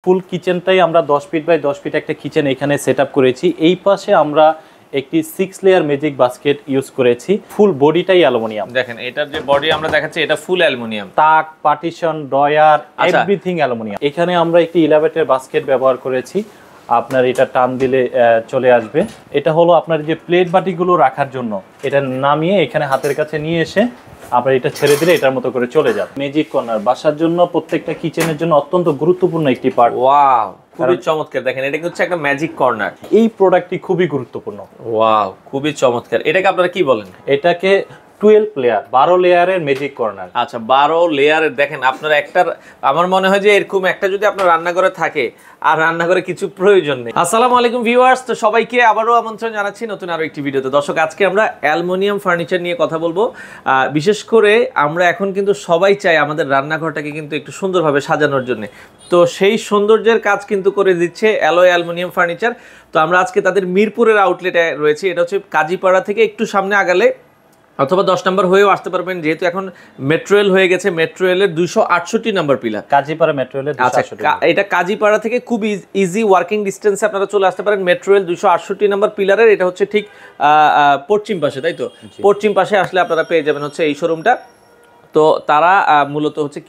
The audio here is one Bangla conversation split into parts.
ফুল কিচেনটাই আমরা 10 ফিট বাই 10 ফিট একটা কিচেন এখানে সেটআপ করেছি। এই পাশে আমরা একটি 6 লেয়ার ম্যাজিক বাস্কেট ইউজ করেছি। ফুল বডিটাই অ্যালুমিনিয়াম। দেখেন এটার যে বডি আমরা দেখাচ্ছি এটা ফুল অ্যালুমিনিয়াম। তাক, পার্টিশন, ড্রয়ার এভরিথিং অ্যালুমিনিয়াম। এখানে আমরা একটি 11 বাস্কেট ব্যবহার করেছি। আপনার এটা টান দিলে চলে আসবে। এটা হলো আপনার যে প্লেট বাটিগুলো রাখার জন্য। এটা নামিয়ে এখানে হাতের কাছে নিয়ে এসে আমরা এটা ছেড়ে দিলে এটার মতো করে চলে যাবে। ম্যাজিক কর্নার বাসার জন্য প্রত্যেকটা কিচেনের জন্য অত্যন্ত গুরুত্বপূর্ণ একটি পার্ট। ওয়াও, খুবই চমৎকার। দেখেন এটা হচ্ছে একটা ম্যাজিক কর্নার। এই প্রোডাক্টটি খুবই গুরুত্বপূর্ণ। ওয়াও, খুবই চমৎকার। এটাকে আপনারা কি বলেন? এটাকে 12 লেয়ারের ম্যাজিক কর্নার। আচ্ছা, 12 লেয়ারের। দেখেন আপনার একটার, আমার মনে হয় যে এরকম একটা যদি আপনার রান্নাঘরে থাকে আর রান্নাঘরে কিছু প্রয়োজন নেই। আসসালামু আলাইকুম ভিউয়ার্স, তো সবাইকে আবারও আমন্ত্রণ জানাচ্ছি নতুন আরো একটি ভিডিওতে। দর্শক, আজকে আমরা অ্যালুমিনিয়াম ফার্নিচার নিয়ে কথা বলবো। বিশেষ করে আমরা এখন কিন্তু সবাই চাই আমাদের রান্নাঘরটাকে কিন্তু একটু সুন্দরভাবে সাজানোর জন্য। তো সেই সৌন্দর্যের কাজ কিন্তু করে দিচ্ছে অ্যালয় অ্যালুমিনিয়াম ফার্নিচার। তো আমরা আজকে তাদের মিরপুরের আউটলেটে রয়েছি। এটা হচ্ছে কাজীপাড়া থেকে একটু সামনে আগালে অথবা 10 নম্বর হয়েও আসতে পারবেন, যেহেতু এখন মেট্রো রেল হয়ে গেছে। মেট্রো রেলের 268 নম্বর পিলার, কাজীপাড়া মেট্রো রেলের 268। আচ্ছা, এটা কাজীপাড়া থেকে খুব ইজি ওয়ার্কিং ডিস্টেন্সে আপনারা চলে আসতে পারেন। মেট্রো রেল 268 নম্বর পিলারের এটা হচ্ছে ঠিক পশ্চিম পাশে, তাই তো? পশ্চিম পাশে আসলে আপনারা পেয়ে যাবেন হচ্ছে এই শোরুমটা। তো তারা মূলত হচ্ছে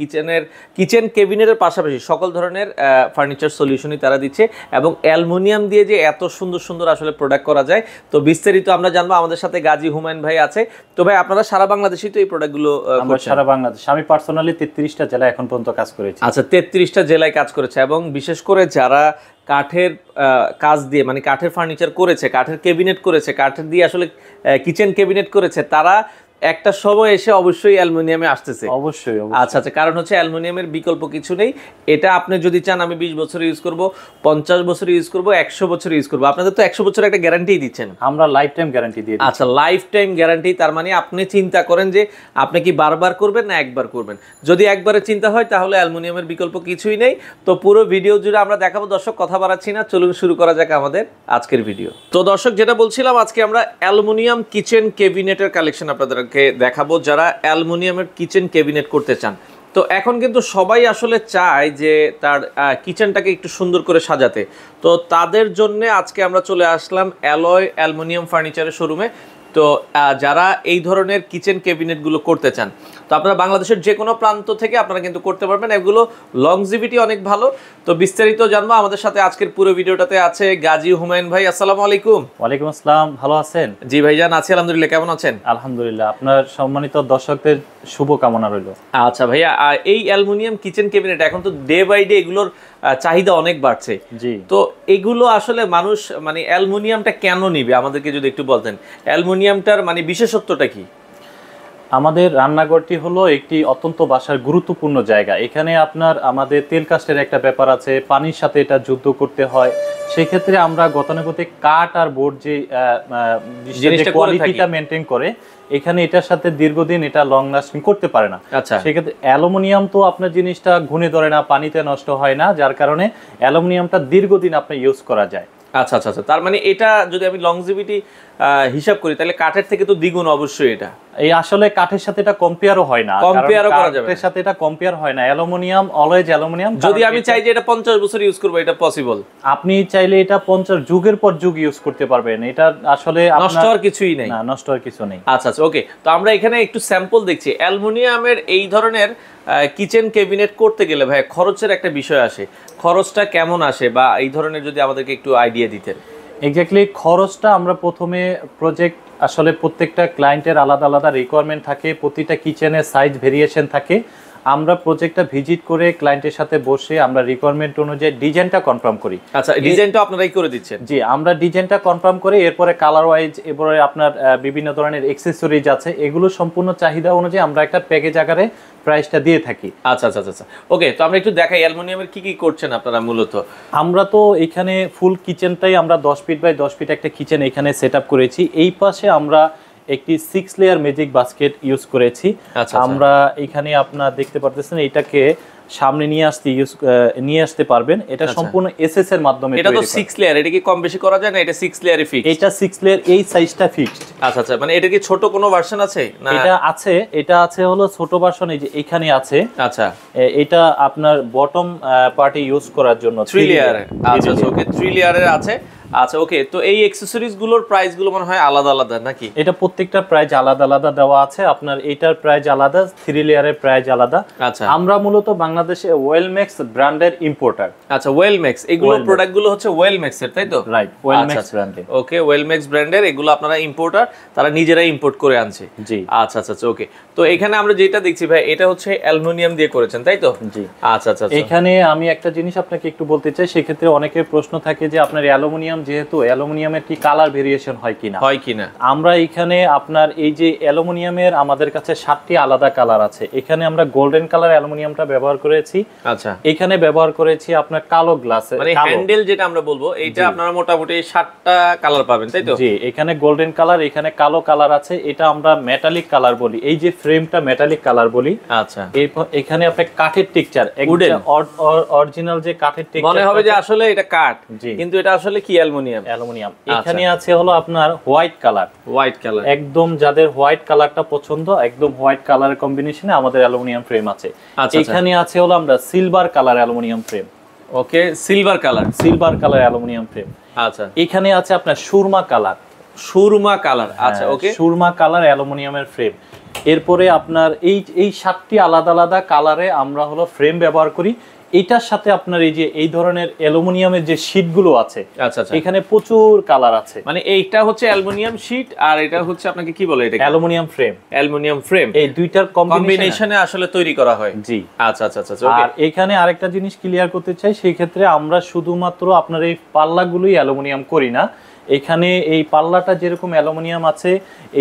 কিচেন কেবিনেটের পাশাপাশি সকল ধরনের ফার্নিচার সলিউশনই তারা দিচ্ছে, এবং অ্যালুমিনিয়াম দিয়ে যে এত সুন্দর সুন্দর আসলে প্রোডাক্ট করা যায়। তো বিস্তারিত আমরা জানবো। আমাদের সাথে গাজী হুমায়ুন ভাই আছে। তো ভাই, আপনারা সারা বাংলাদেশেই তো এই প্রোডাক্টগুলো করছেন? সারা বাংলাদেশ। আমি পার্সোনালি 33টা জেলায় এখন পর্যন্ত কাজ করেছি। আচ্ছা, 33টা জেলায় কাজ করেছে, এবং বিশেষ করে যারা কাঠের কাজ দিয়ে, মানে কাঠের ফার্নিচার করেছে, কাঠের ক্যাবিনেট করেছে, কাঠের দিয়ে আসলে কিচেন ক্যাবিনেট করেছে, তারা একটা সময় এসে অবশ্যই অ্যালুমিনিয়ামে আসতেছে। অবশ্যই। আচ্ছা আচ্ছা, কারণ হচ্ছে অ্যালুমিনিয়ামের বিকল্প কিছু নেই। এটা আপনি যদি চান আমি 20 বছর ইউজ করব, 50 বছর ইউজ করব, 100 বছর ইউজ করব, আপনাদের তো 100 বছর একটা গ্যারান্টি দিচ্ছেন। আমরা লাইফ টাইম গ্যারান্টি দিয়ে দিই। আচ্ছা, লাইফ টাইম গ্যারান্টি। তার মানে আপনি চিন্তা করেন যে আপনি কি বারবার করবেন না একবার করবেন। যদি একবারে চিন্তা হয় তাহলে অ্যালুমিনিয়ামের বিকল্প কিছুই নেই। তো পুরো ভিডিও জুড়ে আমরা দেখাবো। দর্শক, কথা বাড়াচ্ছি না, চলুন শুরু করা যাক আমাদের আজকের ভিডিও। তো দর্শক, যেটা বলছিলাম, আজকে আমরা অ্যালুমিনিয়াম কিচেন ক্যাবিনেটের কালেকশন আপনাদেরকে দেখাবো, যারা অ্যালুমিনিয়ামের কিচেন ক্যাবিনেট করতে চান। তো এখন কিন্তু সবাই আসলে চায় যে তার কিচেনটাকে একটু সুন্দর করে সাজাতে। তো তাদের জন্য আজকে আমরা চলে আসলাম অ্যালয় অ্যালুমিনিয়াম ফার্নিচারের শোরুমে। তো যারা এই ধরনের কিচেন ক্যাবিনেটগুলো করতে চান, তো আপনারা বাংলাদেশের যে কোনো প্রান্ত থেকে আপনারা কিন্তু করতে পারবেন। এগুলো লংজিভিটি অনেক ভালো। তো বিস্তারিত জানবো। আমাদের সাথে আজকের পুরো ভিডিওটাতে আছে গাজী হুমায়ুন ভাই। আসসালামু আলাইকুম। ওয়ালাইকুম আসসালাম। ভালো আছেন? জি ভাইজান, আছি আলহামদুলিল্লাহ। কেমন আছেন? আলহামদুলিল্লাহ। আপনার সম্মানিত দর্শকদের শুভ কামনা রইল। আচ্ছা ভাইয়া, এই অ্যালুমিনিয়াম কিচেন ক্যাবিনেট এখন তো ডে বাই ডে এগুলোর চাহিদা অনেক বাড়ছে। জি। তো এগুলো আসলে মানুষ মানে অ্যালুমিনিয়ামটা কেন নিবে আমাদেরকে যদি একটু বলতেন। অ্যালুমিনিয়ামটার মানে বিশেষত্বটা কি? আমাদের রান্নাঘরটি হলো একটি অত্যন্ত বাসার গুরুত্বপূর্ণ জায়গা। এখানে আমাদের তেল কাস্টের একটা ব্যাপার আছে, পানির সাথে এটা যুদ্ধ করতে হয়। সেক্ষেত্রে আমরা গতানুগতিক কাঠ আর বোর্ড যে কোয়ালিটিটা মেনটেন করে, এখানে এটার সাথে দীর্ঘদিন এটা লং লাস্টিং করতে পারে না। আচ্ছা, সেক্ষেত্রে অ্যালুমিনিয়াম তো আপনার জিনিসটা ঘুনে ধরে না, পানিতে নষ্ট হয় না, যার কারণে অ্যালুমিনিয়ামটা দীর্ঘদিন আপনার ইউজ করা যায়। আচ্ছা আচ্ছা আচ্ছা, তার মানে এটা যদি আমি লংজিভিটি হিসাব করি তাহলে কাঠের থেকে তো দ্বিগুণ অবশ্যই এটা। এই আসলে কাঠের সাথে এটা কম্পেয়ারও হয় না, কম্পেয়ারও করা যাবে না, কাঠের সাথে এটা কম্পেয়ার হয় না। Aluminium always aluminium. যদি আমি চাই যে এটা 50 বছর ইউজ করব, এটা পসিবল? আপনি চাইলে এটা 50 যুগের পর যুগ ইউজ করতে পারবেন। এটা আসলে নষ্ট হওয়ার কিছুই নেই। না, নষ্ট হওয়ার কিছু নেই। আচ্ছা আচ্ছা, ওকে। তো আমরা এখানে একটু স্যাম্পল দেখছি অ্যালুমিনিয়ামের এই ধরনের কিচেন ক্যাবিনেট করতে গেলে ভাই খরচের একটা বিষয় আসে। খরচটা কেমন আসে, বা এই ধরনের যদি আমাদেরকে একটু আইডিয়া দিতেন। এক্স্যাক্টলি খরচটা আমরা প্রথমে প্রজেক্ট, আসলে প্রত্যেকটা ক্লায়েন্টের আলাদা আলাদা রিকোয়ারমেন্ট থাকে, প্রতিটা কিচেনের সাইজ ভেরিয়েশন থাকে। আমরা প্রজেক্টটা ভিজিট করে ক্লায়েন্টের সাথে বসে আমরা রিকোয়ারমেন্ট অনুযায়ী ডিজাইনটা কনফার্ম করি। আচ্ছা, ডিজাইনটা আপনারাই করে দিচ্ছেন? জি, আমরা ডিজাইনটা কনফার্ম করে এরপরে কালার ওয়াইজ, এরপরে আপনার বিভিন্ন ধরনের অ্যাকসেসরিজ আছে, এগুলো সম্পূর্ণ চাহিদা অনুযায়ী আমরা একটা প্যাকেজ আকারে প্রাইসটা দিয়ে থাকি। আচ্ছা আচ্ছা আচ্ছা, ওকে। তো আমরা একটু দেখাই অ্যালুমিনিয়ামের কি কি করছেন আপনারা মূলত। আমরা তো এখানে ফুল কিচেনটাই আমরা 10 ফিট বাই 10 ফিট একটা কিচেন এখানে সেটআপ করেছি। এই পাশে আমরা একটি 6 লেয়ার ম্যাজিক বাস্কেট ইউজ করেছি। আমরা এখানে আপনারা দেখতে পারতেছেন, এটাকে সামনে নিয়ে আসতে পারবেন। এটা সম্পূর্ণ এসএস এর মাধ্যমে। এটা তো 6 লেয়ার, এটা কি কম বেশি করা যায় না? এটা 6 লেয়ারে ফিক্সড। এটা 6 লেয়ার, এই সাইজটা ফিক্সড। আচ্ছা আচ্ছা, মানে এটা কি ছোট কোনো ভার্সন আছে না? এটা আছে হলো ছোট ভার্সন, এই যে এখানে আছে। আচ্ছা, এটা আপনার বটম পার্টি ইউজ করার জন্য 3 লেয়ার। আচ্ছা ওকে, 3 লেয়ারের আছে। আচ্ছা ওকে, তো এই অ্যাকসেসরিজ গুলোর প্রাইস গুলো মনে হয় আলাদা আলাদা নাকি? এটা প্রত্যেকটা প্রাইস আলাদা আলাদা দেওয়া আছে। আপনার এটার প্রাইস আলাদা, 3 লেয়ারের প্রাইস আলাদা। আচ্ছা, আমরা মূলত বাংলাদেশে ওয়েলম্যাক্স ব্র্যান্ডের ইম্পোর্টার। আচ্ছা, ওয়েলম্যাক্স, এগুলো প্রোডাক্ট গুলো হচ্ছে ওয়েলম্যাক্স এর, তাই তো? রাইট, ওয়েলম্যাক্স ব্র্যান্ডের। ওকে, ওয়েলম্যাক্স ব্র্যান্ডের এগুলো আপনারা ইম্পোর্টার, তারা নিজেরাই ইম্পোর্ট করে আনছে। জি। আচ্ছা আচ্ছা ওকে, তো এখানে আমরা যেটা দেখছি ভাই, এটা হচ্ছে অ্যালুমিনিয়াম দিয়ে করেছেন, তাই তো? জি। আচ্ছা আচ্ছা, এখানে আমি একটা জিনিস আপনাকে একটু বলতে চাই। সেক্ষেত্রে অনেকের প্রশ্ন থাকে যে আপনার অ্যালুমিনিয়াম, যেহেতু অ্যালুমিনিয়ামের কি কালার ভেরিয়েশন হয় কিনা। আমরা এখানে আপনার এই যে অ্যালুমিনিয়ামের আমাদের কাছে 7টি আলাদা কালার আছে। এখানে আমরা গোল্ডেন কালার অ্যালুমিনিয়ামটা ব্যবহার করেছি। আচ্ছা, এখানে ব্যবহার করেছি আপনার কালো গ্লাস, মানে হ্যান্ডেল যেটা আমরা বলবো, এইটা আপনারা মোটামুটি 7টা কালার পাবেন, তাই তো? জি, এখানে গোল্ডেন কালার, এখানে কালো কালার আছে। এটা আমরা মেটালিক কালার বলি, এই যে ফ্রেমটা মেটালিক কালার বলি। আচ্ছা, এখানে আপনি কাঠের টেক্সচার, অরিজিনাল যে কাঠের টেক্সচার মনে হবে যে আসলে এটা কাঠ, কিন্তু এটা আসলে কি অ্যালুমিনিয়াম। এখানে আছে হলো আপনার হোয়াইট কালার। একদম যাদের হোয়াইট কালারটা পছন্দ, একদম হোয়াইট কালারের কম্বিনেশনে আমাদের অ্যালুমিনিয়াম ফ্রেম আছে। এখানে আছে হলো আমরা সিলভার কালার অ্যালুমিনিয়াম ফ্রেম। ওকে, সিলভার কালার অ্যালুমিনিয়াম ফ্রেম। আচ্ছা, এখানে আছে আপনার সুরমা কালার। আচ্ছা ওকে, সুরমা কালার অ্যালুমিনিয়ামের ফ্রেম। এরপরে আপনার এই 7টি আলাদা আলাদা কালারে আমরা হলো ফ্রেম ব্যবহার করি। এটার সাথে আপনার এই যে এই ধরনের অ্যালুমিনিয়ামের যে শীটগুলো আছে, আচ্ছা আচ্ছা, এখানে প্রচুর কালার আছে। মানে এইটা হচ্ছে অ্যালুমিনিয়াম শীট, আর এটা হচ্ছে আপনাকে কি বলে, এটা অ্যালুমিনিয়াম ফ্রেম। এই দুইটার কম্বিনেশনে আসলে তৈরি করা হয়। জি। আচ্ছা আচ্ছা আচ্ছা, আর এখানে আরেকটা জিনিস ক্লিয়ার করতে চাই, সেই ক্ষেত্রে আমরা শুধুমাত্র আপনার এই পাল্লাগুলোই অ্যালুমিনিয়াম করি না। এখানে এই পাল্লাটা যেরকম অ্যালুমিনিয়াম আছে,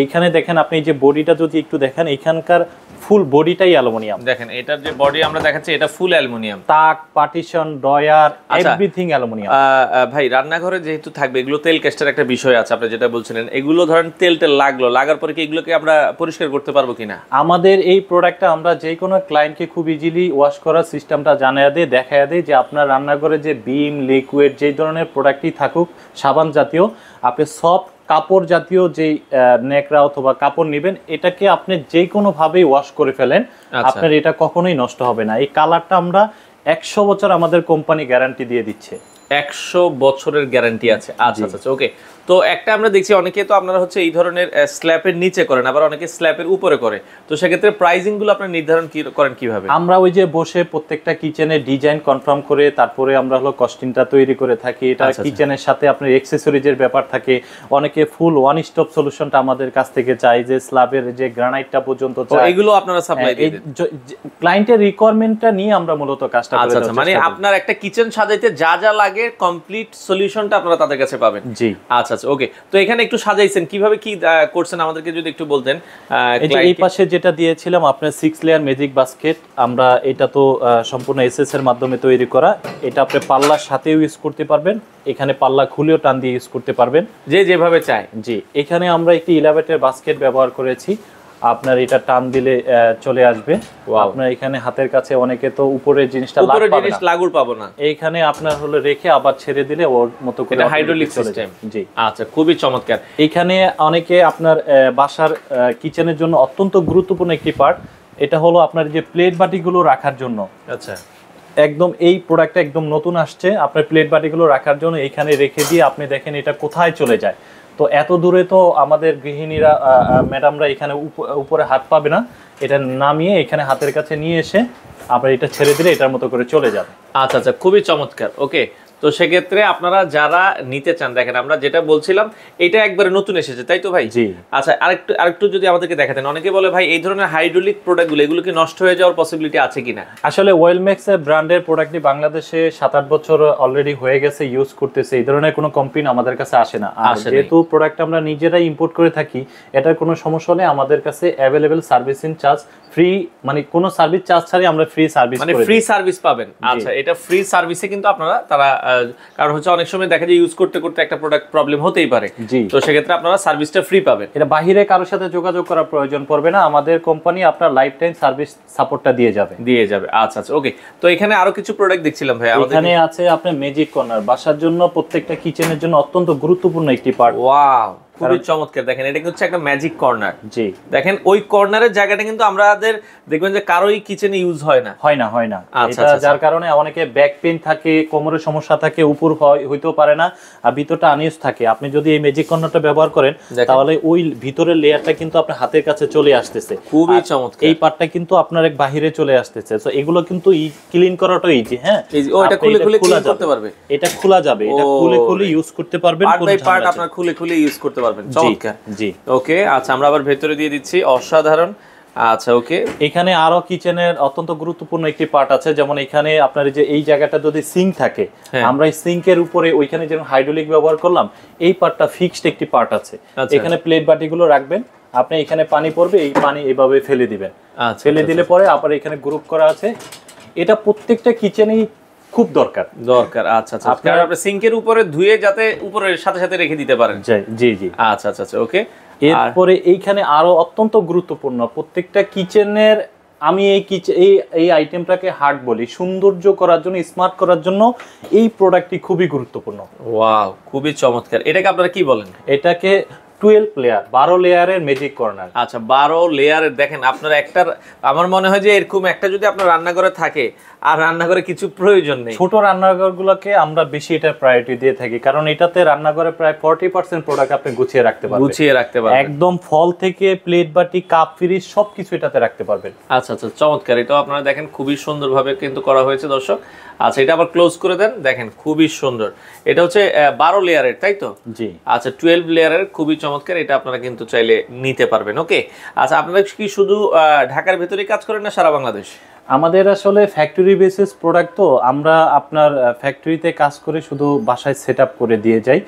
এইখানে দেখেন আপনি যে বডিটা যদি একটু দেখেন, এখানকার ফুল বডিটাই অ্যালুমিনিয়াম। দেখেন এটার যে বডি আমরা দেখাচ্ছি, এটা ফুল অ্যালুমিনিয়াম। তাক, পার্টিশন, ড্রয়ার, এভরিথিং অ্যালুমিনিয়াম। ভাই, রান্নাঘরে যেহেতু থাকবে, এগুলো তেল কেস্টের একটা বিষয় আছে, আপনি যেটা বলছিলেন, এগুলো ধরেন তেল লাগার পরে কি এগুলোকে আমরা পরিষ্কার করতে পারবো কিনা? আমাদের এই প্রোডাক্টটা আমরা যে কোনো ক্লায়েন্টকে খুব ইজিলি ওয়াশ করার সিস্টেমটা জানিয়ে দেয়, দেখায় দেয় যে আপনার রান্নাঘরে যে বিম, লিকুইড, যে ধরনের প্রোডাক্টই থাকুক, সাবান জাতীয়, আপনি সফট কাপড় জাতীয় যে নেকড়া অথবা কাপড় নেবেন, এটাকে আপনি যে কোনো ভাবেই ওয়াশ করে ফেলেন, আপনার এটা কখনোই নষ্ট হবে না। এই কালারটা আমরা 100 বছর আমাদের কোম্পানি গ্যারান্টি দিয়ে দিচ্ছে। 100 বছরের গ্যারান্টি আছে। আচ্ছা আচ্ছা ওকে, তো একটা আমরা দেখছি অনেকে তো আপনারা হচ্ছে এই ধরনের স্ল্যাপের নিচে করেন, আবার অনেকে স্ল্যাপের উপরে করে, তো সেক্ষেত্রে প্রাইসিং গুলো আপনারা নির্ধারণ করেন কিভাবে? আমরা ওই যে বসে প্রত্যেকটা কিচেনের ডিজাইন কনফার্ম করে তারপরে আমরা হলো কস্টিংটা তৈরি করে থাকি। এটা কিচেনের সাথে আপনার অ্যাকসেসরিজের ব্যাপার থাকে। অনেকে ফুল ওয়ান স্টপ সলিউশনটা আমাদের কাছ থেকে চাই, যে স্ল্যাবের যে গ্রানাইটটা পর্যন্ত চাই, এগুলো আপনারা সাপ্লাই দিয়ে দেন। ক্লায়েন্টের রিকোয়ারমেন্টটা নিয়ে আমরা মূলত কাজটা করে দেই। আচ্ছা, মানে আপনার একটা কিচেন সাজাইতে যা যা লাগে কমপ্লিট সলিউশনটা আপনারা তাদের কাছে পাবেন। জি। আচ্ছা আচ্ছা ওকে, তো এখানে একটু সাজাইছেন, কিভাবে কি করছেন আমাদেরকে যদি একটু বলতেন। এই পাশে যেটা দিয়েছিলাম আপনার 6 লেয়ার ম্যাজিক বাস্কেট, আমরা এটা তো সম্পূর্ণ এসএস এর মাধ্যমে তৈরি করা। এটা আপনি পাল্লার সাথেও ইউজ করতে পারবেন, এখানে পাল্লা খুলেও টান দিয়ে ইউজ করতে পারবেন, যে যেভাবে চায়। জি। এখানে আমরা একটি 11 বাস্কেট ব্যবহার করেছি। আপনার এটা টান দিলে চলে আসবে। আপনার এখানে হাতের কাছে অনেকে তো উপরের জিনিসটা লাগুর পাবো না, এইখানে আপনার হলো রেখে আবার ছেড়ে দিলে ওর মতো করে হাইড্রোলিক সিস্টেম। জি। আচ্ছা, খুবই চমৎকার। এখানে অনেকে আপনার বাসার কিচেনের জন্য অত্যন্ত গুরুত্বপূর্ণ একটি পার্ট, এটা হলো আপনার যে প্লেট বাটিগুলো রাখার জন্য। আচ্ছা, একদম এই প্রোডাক্টটা একদম নতুন আসছে। আপনার প্লেট বাটিগুলো রাখার জন্য এখানে রেখে দিয়ে আপনি দেখেন এটা কোথায় চলে যায়। তো এত দূরে তো আমাদের গৃহিণীরা, ম্যাডামরা এখানে উপরে হাত পাবে না, এটা নামিয়ে এখানে হাতের কাছে নিয়ে এসে আপনার এটা ছেড়ে দিলে এটার মতো করে চলে যাবে। আচ্ছা আচ্ছা, খুবই চমৎকার। ওকে, তো সেক্ষেত্রে আপনারা যারা নিতে চান, দেখেন আমরা যেটা বলছিলাম, এটা একবারে নতুন এসেছে, তাই তো ভাই? জি। আচ্ছা, আরেকটু যদি আমাদেরকে দেখাতেন। অনেকে বলে ভাই এই ধরনের হাইড্রোলিক প্রোডাক্টগুলো, এগুলো কি নষ্ট হয়ে যাওয়ার পসিবিলিটি আছে কিনা? আসলে ওয়েলম্যাক্স এর ব্র্যান্ডের প্রোডাক্টটি বাংলাদেশে 7-8 বছর অলরেডি হয়ে গেছে, ইউজ করতেছে। এই ধরনের কোনো কমপ্লেইন আমাদের কাছে আসে না। আর যেহেতু প্রোডাক্ট আমরা নিজেরাই ইম্পোর্ট করে থাকি, এটার কোনো সমস্যা নেই। আমাদের কাছে অ্যাভেলেবেল সার্ভিসিং চার্জ ফ্রি, মানে কোনো সার্ভিস চার্জ ছাড়াই আমরা ফ্রি সার্ভিস, মানে ফ্রি সার্ভিস পাবেন। আচ্ছা, এটা ফ্রি সার্ভিসে কিন্তু আপনারা তারা কারণ হচ্ছে অনেক সময় দেখা যায় ইউজ করতে করতে একটা প্রোডাক্ট প্রবলেম হতেই পারে, জি। তো সেক্ষেত্রে আপনারা সার্ভিসটা ফ্রি পাবেন। এটা বাহিরে কারোর সাথে যোগাযোগ করার প্রয়োজন পড়বে না, আমাদের কোম্পানি আপনার লাইফ টাইম সার্ভিস সাপোর্টটা দিয়ে যাবে। আচ্ছা আচ্ছা, ওকে। তো এখানে আরো কিছু প্রোডাক্ট দেখছিলাম ভাই আমাদের, এখানে আছে আপনার ম্যাজিক কর্নার, বাসার জন্য প্রত্যেকটা কিচেনের জন্য অত্যন্ত গুরুত্বপূর্ণ একটি পার্ট। ওয়াও, খুবই চমৎকার। দেখেন এটা হচ্ছে একটা ম্যাজিক কর্নার। জি, দেখেন ওই কর্নারের জায়গাটা কিন্তু আমাদের দেখবেন যে কারোই কিচেনে ইউজ হয় না। এটা যার কারণে অনেকে ব্যাক পেইন থাকে, কোমরের সমস্যা থাকে, উপর হইতেও পারে না, আর ভিতরটা আনইউজ থাকে। আপনি যদি এই ম্যাজিক কর্নারটা ব্যবহার করেন তাহলে ওই ভিতরের লেয়ারটা কিন্তু আপনার হাতের কাছে চলে আসতেছে। খুবই চমৎকার। এই পার্টটা কিন্তু আপনার এক বাহিরে চলে আসতেছে, তো এগুলো কিন্তু ক্লিন করাটা ইজি। হ্যাঁ, এটা খুলে খুলে ক্লিন করতে পারবে, এটা খোলা যাবে, এটা খুলে খুলে ইউজ করতে পারবেন, পার্ট বাই পার্ট আপনারা খুলে খুলে ইউজ করতে পারবেন। চমৎকার। জি, ওকে। আচ্ছা, আমরা আবার ভেতরে দিয়ে দিচ্ছি, অসাধারণ। আচ্ছা, ওকে। এখানে আরো কিচেনের অত্যন্ত গুরুত্বপূর্ণ একটি পার্ট আছে, যেমন এখানে আপনার যে এই জায়গাটা যদি সিঙ্ক থাকে, আমরা এই সিঙ্কের উপরে ওইখানে যেমন হাইড্রোলিক ব্যবহার করলাম, এই পার্টটা ফিক্সড একটি পার্ট আছে। এখানে প্লেট বাটিগুলো রাখবেন, আপনি এখানে পানি পড়বে, এই পানি এভাবে ফেলে দিবেন। ফেলে দিলে পরে আবার এখানে গ্রুপ করা আছে। এটা প্রত্যেকটা কিচেনেই খুব দরকার। আচ্ছা আচ্ছা, আপনারা সিঙ্কের উপরে ধুয়ে যাতে উপরের সাথে সাথে রেখে দিতে পারেন। জি জি। আচ্ছা আচ্ছা, ওকে। এরপরে এইখানে আরো অত্যন্ত গুরুত্বপূর্ণ প্রত্যেকটা কিচেনের, আমি এই আইটেমটাকে হার্ট বলি, সৌন্দর্য করার জন্য, স্মার্ট করার জন্য এই প্রোডাক্টটি খুবই গুরুত্বপূর্ণ। ওয়াও, খুবই চমৎকার। এটাকে আপনারা কি বলেন? এটাকে 12 লেয়ার, 12 লেয়ারের ম্যাজিক কর্নার। আচ্ছা, 12 লেয়ারের। দেখেন আপনার একটা, আমার মনে হয় যে এরকম একটা যদি আপনার রান্নাঘরে থাকে আর রান্নাঘরে কিছু প্রয়োজন নেই। ছোট রান্নাঘরগুলোকে আমরা বেশি এটা প্রায়োরিটি দিয়ে থাকি, কারণ এটাতে রান্নাঘরে প্রায় 40% প্রোডাক্ট আপনি গুছিয়ে রাখতে পারবেন। একদম ফল থেকে প্লেট বাটি কাপ ফ্রিজ সবকিছু এটাতে রাখতে পারবেন। আচ্ছা আচ্ছা, চমৎকার। এটাও আপনারা দেখেন খুবই সুন্দরভাবে কিন্তু করা হয়েছে দর্শক। আচ্ছা, এটা আবার ক্লোজ করে দেন, দেখেন খুবই সুন্দর। এটা হচ্ছে 12 লেয়ারের, তাই তো? জি। আচ্ছা, 12 লেয়ারের, খুবই চমৎকার। এটা আপনারা কিন্তু চাইলে নিতে পারবেন। ওকে। আচ্ছা, আপনারা কি শুধু ঢাকার ভেতরেই কাজ করেন না সারা বাংলাদেশ? আমাদের আসলে ফ্যাক্টরি বেসিস প্রোডাক্ট, তো আমরা আপনার ফ্যাক্টরিতে কাজ করে শুধু বাসায় সেট আপ করে দিয়ে যাই।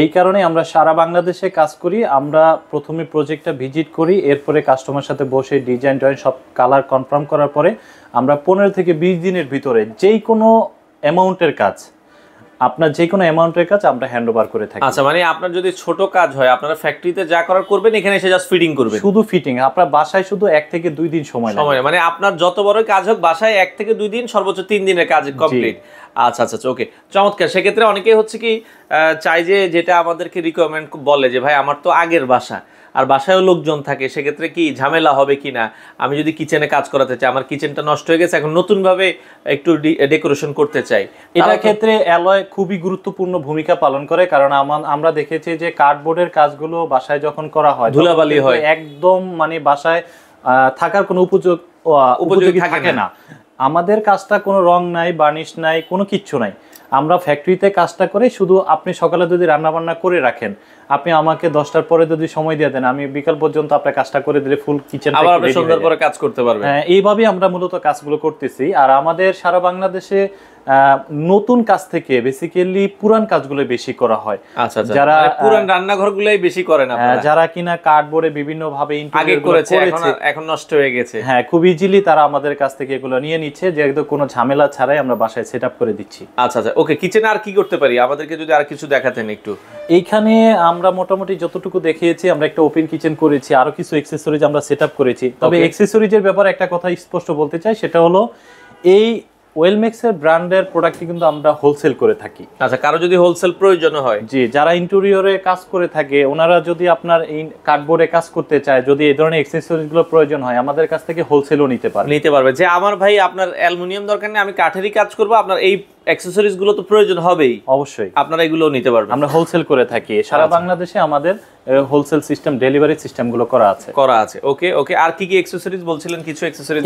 এই কারণে আমরা সারা বাংলাদেশে কাজ করি। আমরা প্রথমে প্রজেক্টটা ভিজিট করি, এরপরে কাস্টমার সাথে বসে ডিজাইন সব কালার কনফার্ম করার পরে আমরা 15 থেকে 20 দিনের ভিতরে যেই কোনো অ্যামাউন্টের কাজ, আপনার যে কোনো অ্যামাউন্টের কাজ আমরা হ্যান্ড ওভার করে থাকি। আচ্ছা, মানে আপনার যদি ছোট কাজ হয় আপনারা ফ্যাক্টরিতে যা করার করবেন, এখানে এসে জাস্ট ফিটিং করবেন। শুধু ফিটিং, আপনার বাসায় শুধু 1 থেকে 2 দিন সময় লাগে। মানে আপনার যত বড় কাজ হোক বাসায় 1 থেকে 2 দিন, সর্বোচ্চ 3 দিনের কাজ কমপ্লিট। আচ্ছা আচ্ছা, ওকে, চমৎকার। সেক্ষেত্রে অনেকেই হচ্ছে কি চাই যে, যেটা আমাদেরকে রিকমেন্ড বলে যে ভাই আমার তো আগের বাসা, আর বাসায়ও লোকজন থাকে, সেক্ষেত্রে কি ঝামেলা হবে কিনা, আমি যদি কিচেনে কাজ করাতে চাই, আমার কিচেনটা নষ্ট হয়ে গেছে, এখন নতুন ভাবে একটু ডেকোরেশন করতে চাই, এটা ক্ষেত্রে অ্যালয় খুবই গুরুত্বপূর্ণ ভূমিকা পালন করে। কারণ আমরা দেখেছি যে কার্ডবোর্ডের কাজগুলো বাসায় যখন করা হয় ধুলাবালি হয়, একদম মানে বাসায় থাকার কোনো উপযোগী থাকে না। আমাদের কাজটা কোনো রং নাই, বার্নিশ নাই, কোনো কিচ্ছু নাই। আমরা ফ্যাক্টরিতে কাজটা করে, শুধু আপনি সকালে যদি রান্না বান্না করে রাখেন, আপনি আমাকে 10টার পরে যদি সময় দিয়ে দেন, আমি বিকাল পর্যন্ত আপনার কাজটা করে দিলে ফুল কিচেন আবার আপনি সন্ধ্যার পরে কাজ করতে পারবেন। এইভাবে আমরা মূলত কাজগুলো করতেছি। আর আমাদের সারা বাংলাদেশে নতুন কাজ থেকে বেসিক্যালি পুরান কাজগুলো বেশি করা হয়। আচ্ছা, যারা পুরান রান্নাঘরগুলোই বেশি করেন আপনারা, যারা কিনা কার্ডবোর্ডে বিভিন্ন ভাবে আগে করেছে এখন নষ্ট হয়ে গেছে, হ্যাঁ, খুব ইজিলি তারা আমাদের কাছ থেকে এগুলো নিয়ে নিচ্ছে, যে একদম কোনো ঝামেলা ছাড়াই আমরা বাসায় সেটআপ করে দিচ্ছি। আচ্ছা আচ্ছা, ওকে। কিচেনে আর কি করতে পারি, আমাদেরকে যদি আর কিছু দেখাতেন একটু। এইখানে আমরা মোটামুটি যতটুকু দেখিয়েছি, আমরা একটা ওপেন কিচেন করেছি, আরো কিছু অ্যাকসেসরিজ আমরা সেটআপ করেছি। তবে অ্যাকসেসরিজের ব্যাপারে একটা কথা স্পষ্ট বলতে চাই, সেটা হলো এই ওয়েলমেক্সের ব্র্যান্ডের প্রোডাক্টটি কিন্তু আমরা হোলসেল করে থাকি। আচ্ছা, কারো যদি হোলসেল প্রয়োজন হয়, জি, যারা ইন্টেরিয়রে কাজ করে থাকে, ওনারা যদি আপনার এই কার্ডবোর্ডে কাজ করতে চায়, যদি এই ধরনের অ্যাকসেসরিজগুলো প্রয়োজন হয়, আমাদের কাছ থেকে হোলসেলও নিতে পারবে। যে আমার ভাই আপনার অ্যালুমিনিয়াম দরকার নেই, আমি কাঠেরই কাজ করব, আপনার এই অ্যাকসেসরিজ গুলো তো প্রয়োজন হবেই, অবশ্যই আপনারা এগুলো নিতে পারবেন। আমরা হোলসেল করে থাকি সারা বাংলাদেশে, আমাদের হোলসেল সিস্টেম, ডেলিভারি সিস্টেমগুলো করা আছে। ওকে ওকে। আর কি কি অ্যাকসেসরিজ বলছিলেন? কিছু অ্যাকসেসরিজ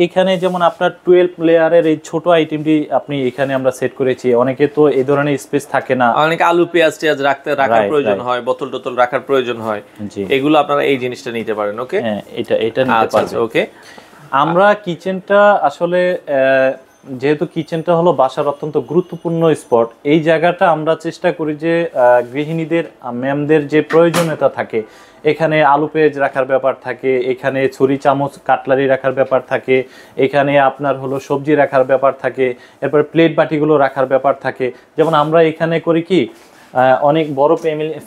এখানে যেমন আপনার 12 লেয়ারের এই ছোট আইটেমটি আপনি এখানে আমরা সেট করেছি। অনেকে তো এই ধরনের স্পেস থাকে না, অনেকে আলু পেঁয়াজ রাখার প্রয়োজন হয়, বোতল টোতল রাখার প্রয়োজন হয়, এগুলো আপনারা এই জিনিসটা নিতে পারেন। ওকে, হ্যাঁ, এটা নিতে পারবেন। ওকে। আমরা কিচেনটা আসলে যেহেতু কিচেনটা হলো বাসার অত্যন্ত গুরুত্বপূর্ণ স্পট, এই জায়গাটা আমরা চেষ্টা করি যে গৃহিণীদের, ম্যামদের যে প্রয়োজনীয়তা থাকে, এখানে আলু পেঁয়াজ রাখার ব্যাপার থাকে, এখানে ছুরি চামচ কাটলারি রাখার ব্যাপার থাকে, এখানে আপনার হলো সবজি রাখার ব্যাপার থাকে, এরপর প্লেট বাটিগুলো রাখার ব্যাপার থাকে। যেমন আমরা এখানে করি কি, অনেক বড়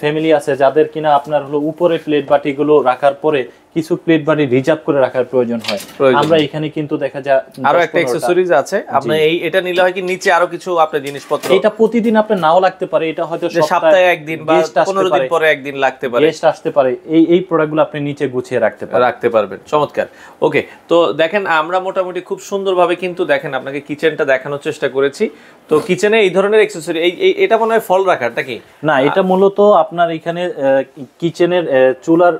ফ্যামিলি আছে যাদের কিনা আপনার হলো উপরে প্লেট বাটিগুলো রাখার পরে কিছু প্লেট বাটি রিজার্ভ করে রাখার প্রয়োজন হয়। আমরা এখানে কিন্তু দেখা যায় আরো একটা অ্যাকসেসরিজ আছে, আপনি এটা নিলে হয় কি নিচে আরো কিছু আপনার জিনিসপত্র, এটা প্রতিদিন আপনার নাও লাগতে পারে, এটা হয়তো সপ্তাহে একদিন বা 15 দিন পরে একদিন লাগতে পারে, গেস্ট আসতে পারে, এই প্রোডাক্টগুলো আপনি নিচে গুছিয়ে রাখতে পারবেন। চমৎকার। ওকে, তো দেখেন আমরা মোটামুটি খুব সুন্দরভাবে কিন্তু দেখেন আপনাকে কিচেনটা দেখানোর চেষ্টা করেছি। তো কিচেনে এই ধরনের অ্যাকসেসরি, এটা মনে হয় ফল রাখারটা কি না, এটা মূলত আপনার এখানে কিচেনের চুলার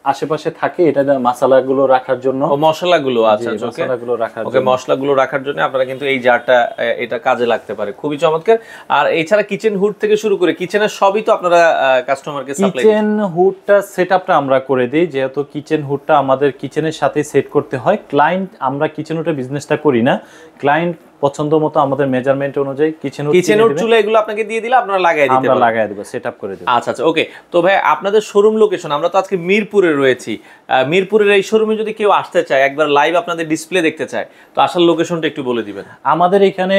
আশেপাশে থাকে, এটা মশলাগুলো রাখার জন্য। মশলাগুলো, আচ্ছা মশলাগুলো রাখার ওকে, মশলাগুলো রাখার জন্য আপনারা কিন্তু এই জারটা, এটা কাজে লাগতে পারে, খুবই চমৎকার। আর এছাড়া কিচেন হুড থেকে শুরু করে কিচেনের সবই তো আপনারা কাস্টমারকে সাপ্লাই। কিচেন হুডটা সেটআপটা আমরা করে দেই, যেহেতু কিচেন হুডটা আমাদের কিচেনের সাথে সেট করতে হয়। ক্লায়েন্ট, আমরা কিচেন হুডের বিজনেসটা করি না, ক্লায়েন্ট পছন্দ মতো আমাদের মেজারমেন্ট অনুযায়ী কিচেন হুড চুলা এগুলো আপনাকে দিয়ে দিলে আপনারা লাগাই দিতে পারবেন, আমরা লাগাই দেব, সেটআপ করে দেব। আচ্ছা আচ্ছা, ওকে। তো ভাই আপনাদের শোরুম লোকেশন, আমরা তো আজকে মিরপুরে রয়েছি, মিরপুরের এই শোরুমে যদি কেউ আসতে চায়, একবার লাইভ আপনাদের ডিসপ্লে দেখতে চায়, তো আসার লোকেশনটা একটু বলে দিবেন। আমাদের এখানে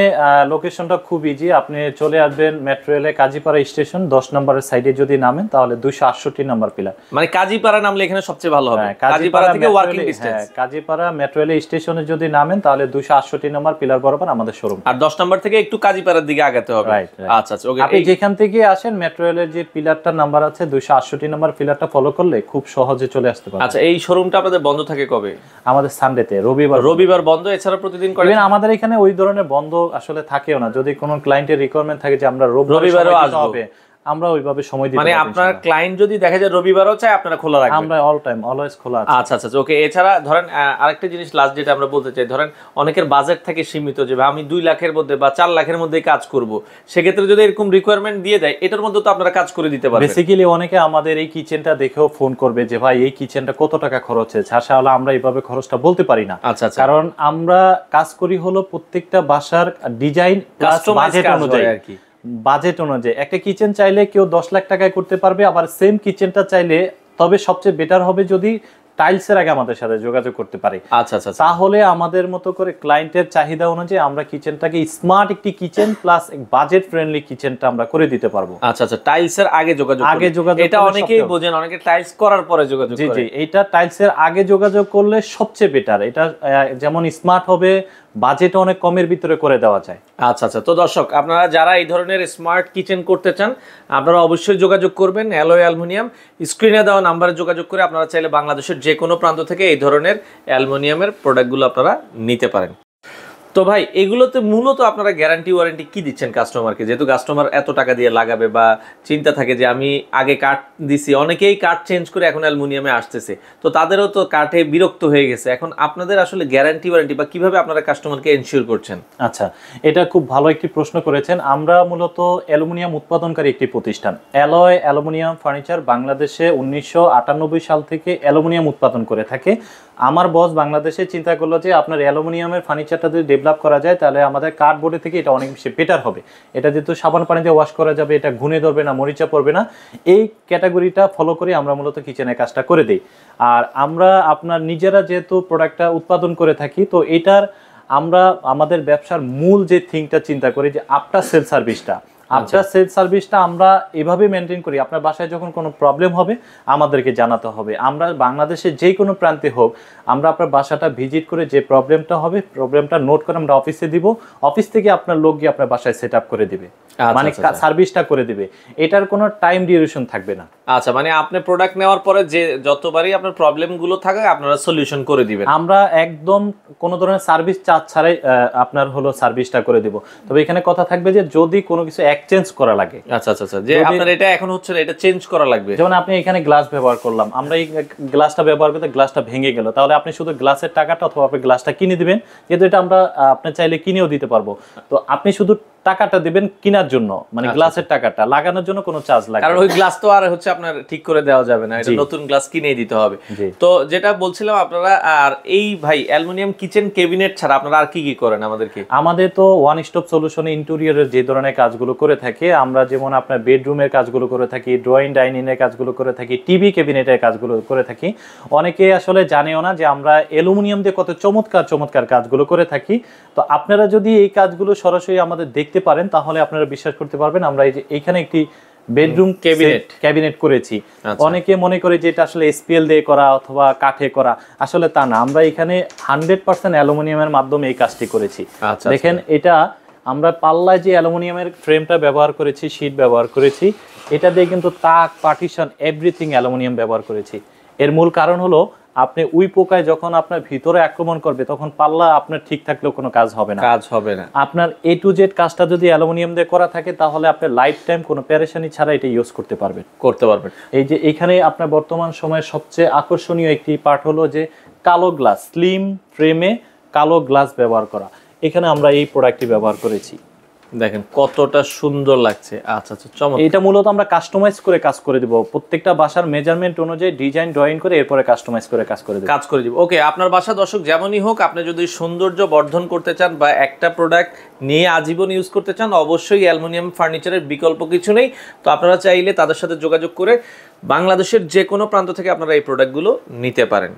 লোকেশনটা খুব ইজি, আপনি চলে আসবেন মেট্রো রেলে কাজীপাড়া স্টেশন 10 নম্বরের সাইডে যদি নামেন তাহলে 268 নম্বর পিলার, মানে কাজীপাড়া নামলে এখানে সবচেয়ে ভালো হবে। কাজীপাড়া থেকে walking distance, Kazipara metro rail স্টেশনে যদি নামেন তাহলে 268 নম্বর পিলার বরাবর আমাদের শোরুম। আর 10 নম্বর থেকে একটু কাজীপাড়ার দিকে আগাতে হবে। আচ্ছা আচ্ছা, ওকে। আপনি যেখান থেকে আসেন মেট্রো রেলের যে পিলারটার নাম্বার আছে 268 নম্বর পিলারটা ফলো করলে খুব সহজে চলে আসতে পারবেন। আচ্ছা, এই শোরুমটা আপনাদের বন্ধ থাকে কবে? আমাদের সানডেতে, রবিবার বন্ধ, এছাড়া প্রতিদিন করেন? আমাদের এখানে ওই ধরনের বন্ধ আসলে থাকেও না, যদি কোনো ক্লায়েন্টের রিকোয়ারমেন্ট থাকে যে আমরা রবিবারও আসবো, আমরা ওইভাবে সময় দিতে পারি। মানে আপনার ক্লায়েন্ট যদি দেখা যায় রবিবারও চায়, আপনারা খোলা রাখবেন? আমরা অল টাইম অলওয়েজ খোলা আছে। আচ্ছা আচ্ছা, ওকে। এছাড়া ধরেন আরেকটা জিনিস লাস্ট যেটা আমরা বলতে চাই, ধরেন অনেকের বাজেট থাকে সীমিত, যে আমি 2 লাখের মধ্যে বা 4 লাখের মধ্যে কাজ করব, সেক্ষেত্রে যদি এরকম রিকোয়ারমেন্ট দিয়ে দেয়, এটার মধ্যে তো আপনারা কাজ করে দিতে পারবেন। বেসিক্যালি অনেকে আমাদের এই কিচেনটা দেখেও ফোন করবে যে ভাই এই কিচেনটা কত টাকা খরচ হয়েছে, আসলে আমরা এইভাবে খরচটা বলতে পারি না। আচ্ছা আচ্ছা, কারণ আমরা কাজ করি হলো প্রত্যেকটা বাসার ডিজাইন বাজেট অনুযায়ী আর কি, বাজেট অনুযায়ী। একটা কিচেন চাইলে কেউ 10 লাখ টাকায় করতে পারবে, আবার সেম কিচেনটা চাইলে, তবে সবচেয়ে বেটার হবে যদি টাইলসের আগে আমাদের সাথে যোগাযোগ করতে পারে। আচ্ছা আচ্ছা, তাহলে আমাদের মতো করে ক্লায়েন্টের চাহিদা অনুযায়ী আমরা কিচেনটাকে স্মার্ট একটি কিচেন প্লাস বাজেট ফ্রেন্ডলি কিচেনটা আমরা করে দিতে পারবো। আচ্ছা আচ্ছা, টাইলসের আগে যোগাযোগ, এটা অনেকেই বোঝেন, অনেকে টাইলস করার পরে যোগাযোগ করে। জি জি, এটা টাইলসের আগে যোগাযোগ করলে সবচেয়ে বেটার, এটা যেমন স্মার্ট হবে, বাজেট অনেক কমের ভিতরে করে দেওয়া যায়। আচ্ছা আচ্ছা, তো দর্শক আপনারা যারা এই ধরনের স্মার্ট কিচেন করতে চান, আপনারা অবশ্যই যোগাযোগ করবেন অ্যালয় অ্যালুমিনিয়াম। স্ক্রিনে দেওয়া নাম্বারে যোগাযোগ করে আপনারা চাইলে বাংলাদেশের যে কোনো প্রান্ত থেকে এই ধরনের অ্যালুমিনিয়ামের প্রোডাক্টগুলো আপনারা নিতে পারেন। তো ভাই এগুলোতে মূলত আপনারা গ্যারান্টি ওয়ারেন্টি কি দিচ্ছেন কাস্টমারকে? যেহেতু কাস্টমার এত টাকা দিয়ে লাগাবে বা চিন্তা থাকে যে আমি আগে কাঠ দিছি, অনেকেই কাঠ চেঞ্জ করে এখন অ্যালুমিনিয়ামে আসতেছে, তো তাদেরও তো কাঠে বিরক্ত হয়ে গেছে, এখন আপনাদের আসলে গ্যারান্টি ওয়ারেন্টি বা কিভাবে আপনারা কাস্টমারকে এনশিওর করছেন? আচ্ছা, এটা খুব ভালো একটি প্রশ্ন করেছেন। আমরা মূলত অ্যালুমিনিয়াম উৎপাদনকারী একটি প্রতিষ্ঠান। অ্যালয় অ্যালুমিনিয়াম ফার্নিচার বাংলাদেশে 1998 সাল থেকে অ্যালুমিনিয়াম উৎপাদন করে থাকে। আমার বস বাংলাদেশে চিন্তা করলো যে আপনার অ্যালুমিনিয়ামের ফার্নিচারটা যদি ডেভেলপ করা যায় তাহলে আমাদের কার্ডবোর্ডের থেকে এটা অনেক বেশি বেটার হবে। এটা যেহেতু সাবান পানিতে ওয়াশ করা যাবে, এটা ঘুনে ধরবে না, মরিচা পড়বে না, এই ক্যাটাগরিটা ফলো করে আমরা মূলত কিচেনের কাজটা করে দিই। আর আমরা আপনার নিজেরা যেহেতু প্রোডাক্টটা উৎপাদন করে থাকি, তো এটার আমরা আমাদের ব্যবসার মূল যে থিংটা চিন্তা করি যে আফটার সেল সার্ভিসটা, আফটার সেল সার্ভিসটা আমরা এভাবে মেনটেন করি, আপনার বাসায় যখন কোনো প্রবলেম হবে আমাদেরকে জানাতে হবে। আমরা বাংলাদেশের যে কোনো প্রান্তে হোক, আমরা আপনার বাসাটা ভিজিট করে যে প্রবলেমটা হবে, প্রবলেমটা নোট করে আমরা অফিসে দিব, অফিস থেকে আপনার লোক গিয়ে আপনার বাসায় সেট আপ করে দিবে, মানে সার্ভিসটা করে দিবে। এটার কোনো টাইম ডিউরেশন থাকবে না। আচ্ছা, মানে আপনি প্রোডাক্ট নেওয়ার পরে যে যতবারই আপনার প্রবলেমগুলো থাকে আপনারা সলিউশন করে দিবেন। আমরা একদম কোনো ধরনের সার্ভিস চার্জ ছাড়াই আপনার হলো সার্ভিসটা করে দিব। তবে এখানে কথা থাকবে যে যদি কোনো কিছু চেঞ্জ করা লাগে, আচ্ছা আচ্ছা, যে আপনার এটা এখন হচ্ছে না, এটা চেঞ্জ করা লাগবে। যেমন আপনি এখানে গ্লাস ব্যবহার করলাম, আমরা এই গ্লাসটা ব্যবহার করতে গ্লাসটা ভেঙে গেল, তাহলে আপনি শুধু গ্লাসের টাকাটা অথবা আপনি গ্লাসটা কিনে দিবেন, যেহেতু এটা আমরা আপনি চাইলে কিনেও দিতে পারবো। তো আপনি শুধু টাকাটা দিবেন কেনার জন্য, মানে গ্লাসের টাকাটা, লাগানোর জন্য কোনো চার্জ লাগে না। কারণ ওই গ্লাস তো আর হচ্ছে আপনার ঠিক করে দেওয়া যাবে না, এটা নতুন গ্লাস কিনেই দিতে হবে। তো যেটা বলছিলাম আপনারা, আর এই ভাই অ্যালুমিনিয়াম কিচেন ক্যাবিনেট ছাড়া আপনারা আর কি কি করেন আমাদেরকে? আমাদের তো ওয়ান স্টপ সলিউশন ইন্টেরিয়রের যে ধরনের কাজগুলো করে থাকি আমরা, যেমন আপনার বেডরুমের কাজগুলো করে থাকি, ড্রয়িং ডাইনিং এর কাজগুলো করে থাকি, টিভি ক্যাবিনেটের কাজগুলো করে থাকি। অনেকে আসলে জানেও না যে আমরা অ্যালুমিনিয়াম দিয়ে কত চমৎকার চমৎকার কাজগুলো করে থাকি। তো আপনারা যদি এই কাজগুলো সরাসরি আমাদের দেখতে পারেন তাহলে আপনারা বিশ্বাস করতে পারবেন। আমরা এই যে এইখানে একটি বেডরুম ক্যাবিনেট করেছি। অনেকে মনে করে যে এটা আসলে এসপিএল দিয়ে করা অথবা কাঠে করা, আসলে তা না। আমরা এখানে 100% অ্যালুমিনিয়ামের মাধ্যমে এই কাজটি করেছি। দেখেন এটা আমরা পাল্লায় যে অ্যালুমিনিয়ামের ফ্রেমটা ব্যবহার করেছি, শীট ব্যবহার করেছি, এটা দিয়ে কিন্তু তাক, পার্টিশন, এভরিথিং অ্যালুমিনিয়াম ব্যবহার করেছি। এর মূল কারণ হলো আপনি উই পোকায় যখন আপনার ভিতরে আক্রমণ করবে তখন পাল্লা আপনার ঠিক থাকলেও কোনো কাজ হবে না। আপনার A to Z কাজটা যদি অ্যালুমিনিয়াম দিয়ে করা থাকে তাহলে আপনি লাইফ টাইম কোনো পেরেশানি ছাড়া এটা ইউজ করতে পারবেন। এই যে এখানে আপনার বর্তমান সময়ে সবচেয়ে আকর্ষণীয় একটি পার্ট হলো যে কালো গ্লাস, স্লিম ফ্রেমে কালো গ্লাস ব্যবহার করা। এখানে আমরা এই প্রোডাক্টটি ব্যবহার করেছি। দেখেন কতটা সুন্দর লাগছে। আচ্ছা আচ্ছা, চমৎকার। এটা মূলত আমরা কাস্টমাইজ করে কাজ করে দেব, প্রত্যেকটা বাসার মেজারমেন্ট অনুযায়ী ডিজাইন ড্রয়িং করে এরপরে কাস্টমাইজ করে কাজ করে দেব। ওকে, আপনার বাসা দর্শক যেমনই হোক, আপনি যদি সৌন্দর্য বর্ধন করতে চান বা একটা প্রোডাক্ট নিয়ে আজীবন ইউজ করতে চান, অবশ্যই অ্যালুমিনিয়াম ফার্নিচারের বিকল্প কিছু নেই। তো আপনারা চাইলে তাদের সাথে যোগাযোগ করে বাংলাদেশের যে কোনো প্রান্ত থেকে আপনারা এই প্রোডাক্টগুলো নিতে পারেন।